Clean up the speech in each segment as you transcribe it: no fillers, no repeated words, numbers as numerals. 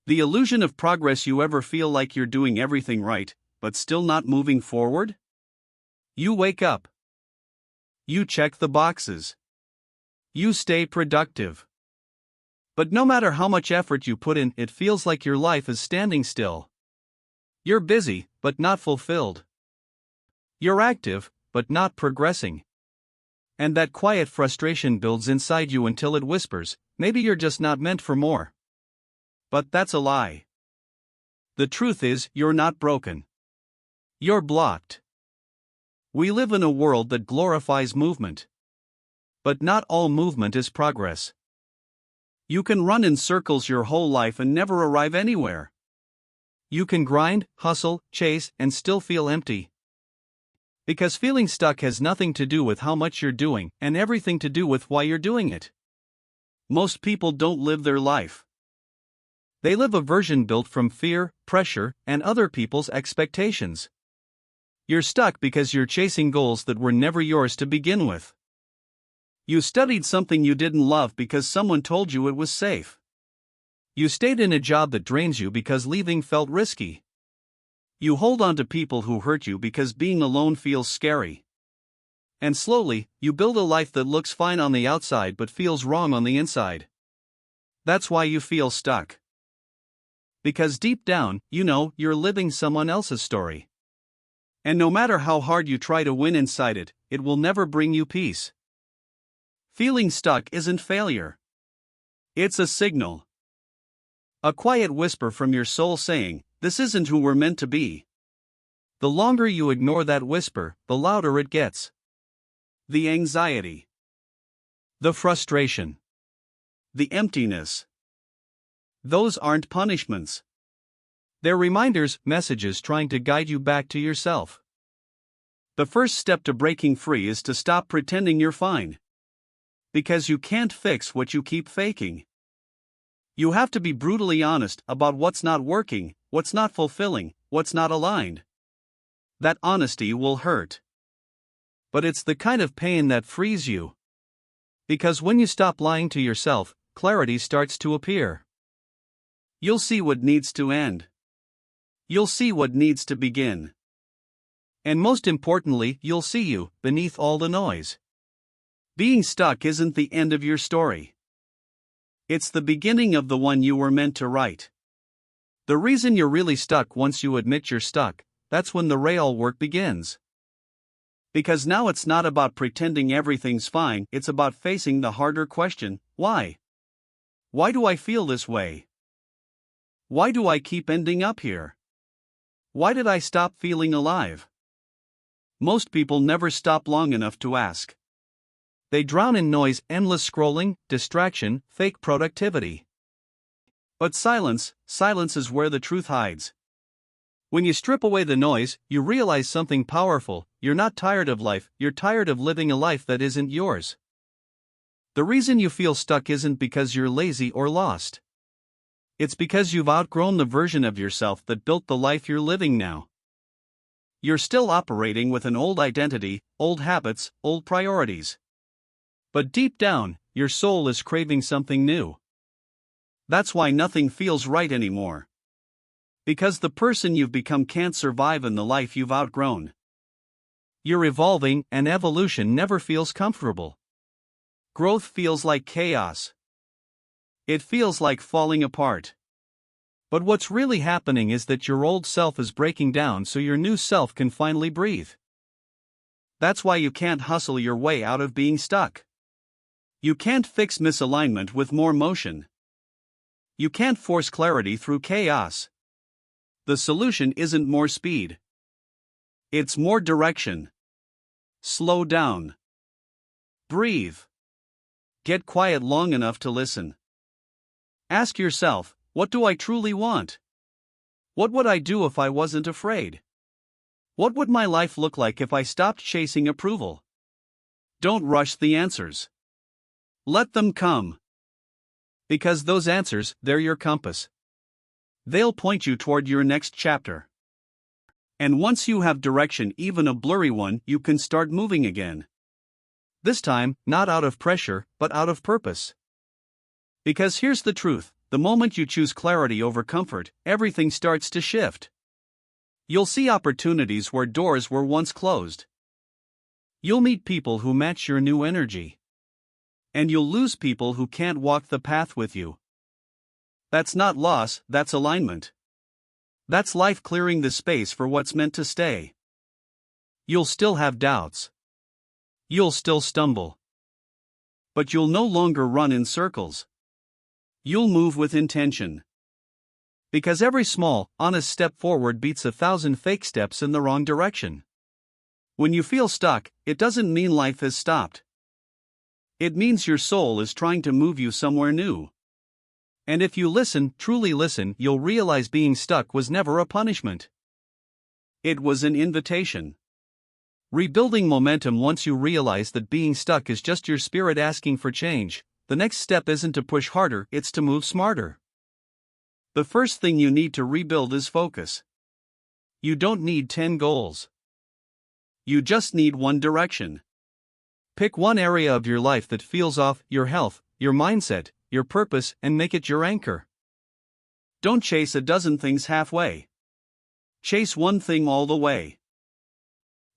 The illusion of progress. You ever feel like you're doing everything right, but still not moving forward? You wake up. You check the boxes. You stay productive. But no matter how much effort you put in, it feels like your life is standing still. You're busy, but not fulfilled. You're active, but not progressing. And that quiet frustration builds inside you until it whispers, maybe you're just not meant for more. But that's a lie. The truth is, you're not broken. You're blocked. We live in a world that glorifies movement. But not all movement is progress. You can run in circles your whole life and never arrive anywhere. You can grind, hustle, chase, and still feel empty. Because feeling stuck has nothing to do with how much you're doing, and everything to do with why you're doing it. Most people don't live their life. They live a version built from fear, pressure, and other people's expectations. You're stuck because you're chasing goals that were never yours to begin with. You studied something you didn't love because someone told you it was safe. You stayed in a job that drains you because leaving felt risky. You hold on to people who hurt you because being alone feels scary. And slowly, you build a life that looks fine on the outside but feels wrong on the inside. That's why you feel stuck. Because deep down, you know you're living someone else's story. And no matter how hard you try to win inside it, it will never bring you peace. Feeling stuck isn't failure. It's a signal. A quiet whisper from your soul saying, "This isn't who we're meant to be." The longer you ignore that whisper, the louder it gets. The anxiety. The frustration. The emptiness. Those aren't punishments. They're reminders, messages trying to guide you back to yourself. The first step to breaking free is to stop pretending you're fine. Because you can't fix what you keep faking. You have to be brutally honest about what's not working, what's not fulfilling, what's not aligned. That honesty will hurt. But it's the kind of pain that frees you. Because when you stop lying to yourself, clarity starts to appear. You'll see what needs to end. You'll see what needs to begin. And most importantly, you'll see you, beneath all the noise. Being stuck isn't the end of your story. It's the beginning of the one you were meant to write. The reason you're really stuck once you admit you're stuck, that's when the real work begins. Because now it's not about pretending everything's fine, it's about facing the harder question, why? Why do I feel this way? Why do I keep ending up here? Why did I stop feeling alive? Most people never stop long enough to ask. They drown in noise, endless scrolling, distraction, fake productivity. But silence is where the truth hides. When you strip away the noise, you realize something powerful. You're not tired of life, you're tired of living a life that isn't yours. The reason you feel stuck isn't because you're lazy or lost. It's because you've outgrown the version of yourself that built the life you're living now. You're still operating with an old identity, old habits, old priorities. But deep down, your soul is craving something new. That's why nothing feels right anymore. Because the person you've become can't survive in the life you've outgrown. You're evolving, and evolution never feels comfortable. Growth feels like chaos. It feels like falling apart. But what's really happening is that your old self is breaking down so your new self can finally breathe. That's why you can't hustle your way out of being stuck. You can't fix misalignment with more motion. You can't force clarity through chaos. The solution isn't more speed. It's more direction. Slow down. Breathe. Get quiet long enough to listen. Ask yourself, what do I truly want? What would I do if I wasn't afraid? What would my life look like if I stopped chasing approval? Don't rush the answers. Let them come. Because those answers, they're your compass. They'll point you toward your next chapter. And once you have direction, even a blurry one, you can start moving again. This time, not out of pressure, but out of purpose. Because here's the truth, The moment you choose clarity over comfort, everything starts to shift. You'll see opportunities where doors were once closed. You'll meet people who match your new energy. And you'll lose people who can't walk the path with you. That's not loss, that's alignment. That's life clearing the space for what's meant to stay. You'll still have doubts. You'll still stumble. But you'll no longer run in circles. You'll move with intention. Because every small, honest step forward beats 1,000 fake steps in the wrong direction. When you feel stuck, it doesn't mean life has stopped. It means your soul is trying to move you somewhere new. And if you listen, truly listen, you'll realize being stuck was never a punishment. It was an invitation. Rebuilding momentum. Once you realize that being stuck is just your spirit asking for change, the next step isn't to push harder, it's to move smarter. The first thing you need to rebuild is focus. You don't need 10 goals. You just need one direction. Pick one area of your life that feels off: your health, your mindset, your purpose, and make it your anchor. Don't chase a dozen things halfway. Chase one thing all the way.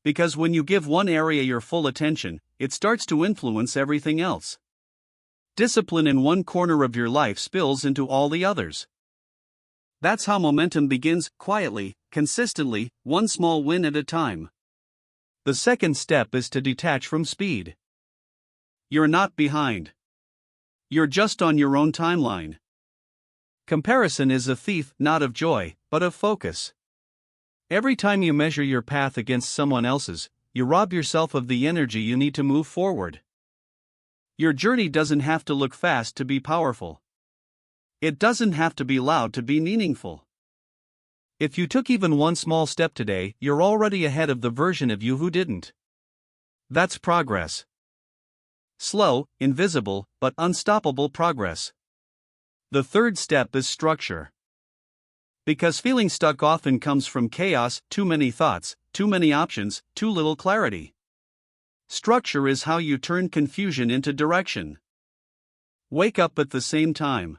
Because when you give one area your full attention, it starts to influence everything else. Discipline in one corner of your life spills into all the others. That's how momentum begins, quietly, consistently, one small win at a time. The second step is to detach from speed. You're not behind. You're just on your own timeline. Comparison is a thief not of joy, but of focus. Every time you measure your path against someone else's, you rob yourself of the energy you need to move forward. Your journey doesn't have to look fast to be powerful. It doesn't have to be loud to be meaningful. If you took even one small step today, you're already ahead of the version of you who didn't. That's progress. Slow, invisible, but unstoppable progress. The third step is structure. Because feeling stuck often comes from chaos, too many thoughts, too many options, too little clarity. Structure is how you turn confusion into direction. Wake up at the same time.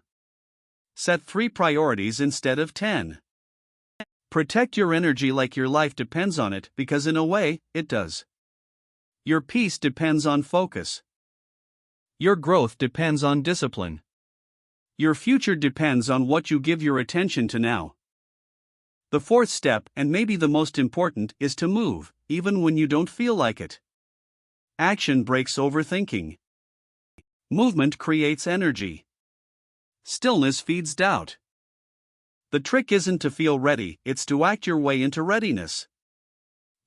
Set 3 priorities instead of 10. Protect your energy like your life depends on it, because in a way, it does. Your peace depends on focus. Your growth depends on discipline. Your future depends on what you give your attention to now. The fourth step, and maybe the most important, is to move, even when you don't feel like it. Action breaks overthinking. Movement creates energy. Stillness feeds doubt. The trick isn't to feel ready, it's to act your way into readiness.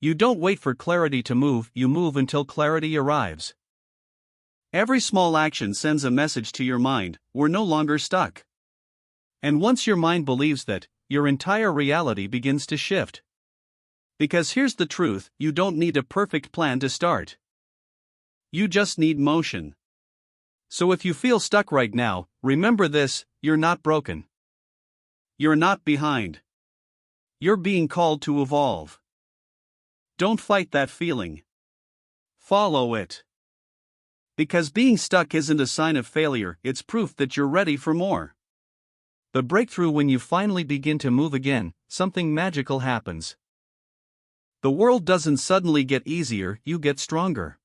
You don't wait for clarity to move, you move until clarity arrives. Every small action sends a message to your mind: we're no longer stuck. And once your mind believes that, your entire reality begins to shift. Because here's the truth: you don't need a perfect plan to start. You just need motion. So if you feel stuck right now, remember this: you're not broken. You're not behind. You're being called to evolve. Don't fight that feeling. Follow it. Because being stuck isn't a sign of failure, it's proof that you're ready for more. The breakthrough: when you finally begin to move again, something magical happens. The world doesn't suddenly get easier, you get stronger.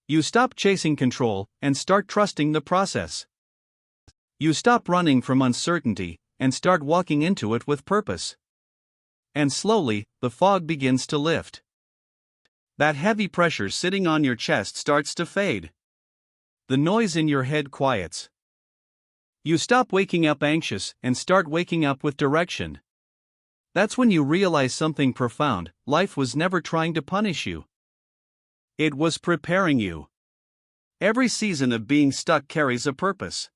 You stop chasing control and start trusting the process. You stop running from uncertainty and start walking into it with purpose. And slowly, the fog begins to lift. That heavy pressure sitting on your chest starts to fade. The noise in your head quiets. You stop waking up anxious and start waking up with direction. That's when you realize something profound: life was never trying to punish you. It was preparing you. Every season of being stuck carries a purpose.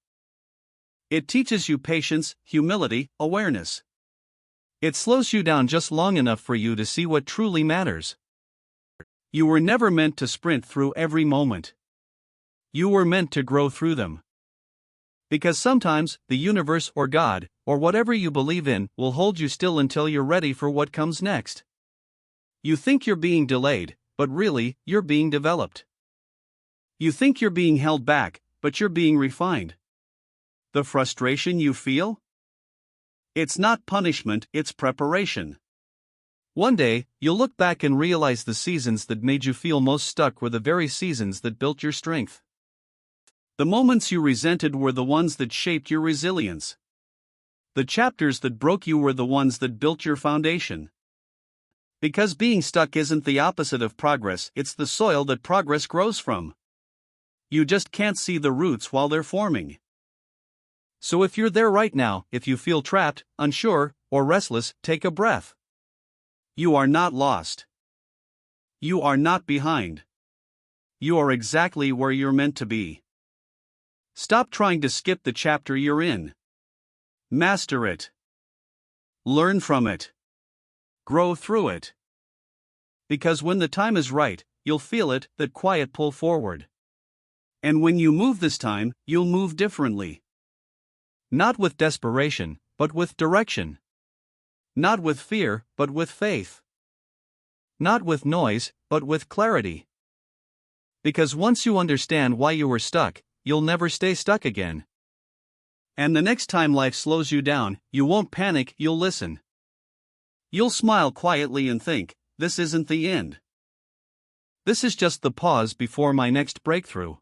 It teaches you patience, humility, awareness. It slows you down just long enough for you to see what truly matters. You were never meant to sprint through every moment. You were meant to grow through them. Because sometimes, the universe or God, or whatever you believe in, will hold you still until you're ready for what comes next. You think you're being delayed, but really, you're being developed. You think you're being held back, but you're being refined. The frustration you feel? It's not punishment, it's preparation. One day, you'll look back and realize the seasons that made you feel most stuck were the very seasons that built your strength. The moments you resented were the ones that shaped your resilience. The chapters that broke you were the ones that built your foundation. Because being stuck isn't the opposite of progress, it's the soil that progress grows from. You just can't see the roots while they're forming. So if you're there right now, if you feel trapped, unsure, or restless, take a breath. You are not lost. You are not behind. You are exactly where you're meant to be. Stop trying to skip the chapter you're in. Master it. Learn from it. Grow through it. Because when the time is right, you'll feel it, that quiet pull forward. And when you move this time, you'll move differently. Not with desperation, but with direction. Not with fear, but with faith. Not with noise, but with clarity. Because once you understand why you were stuck, you'll never stay stuck again. And the next time life slows you down, you won't panic, you'll listen. You'll smile quietly and think, this isn't the end. This is just the pause before my next breakthrough.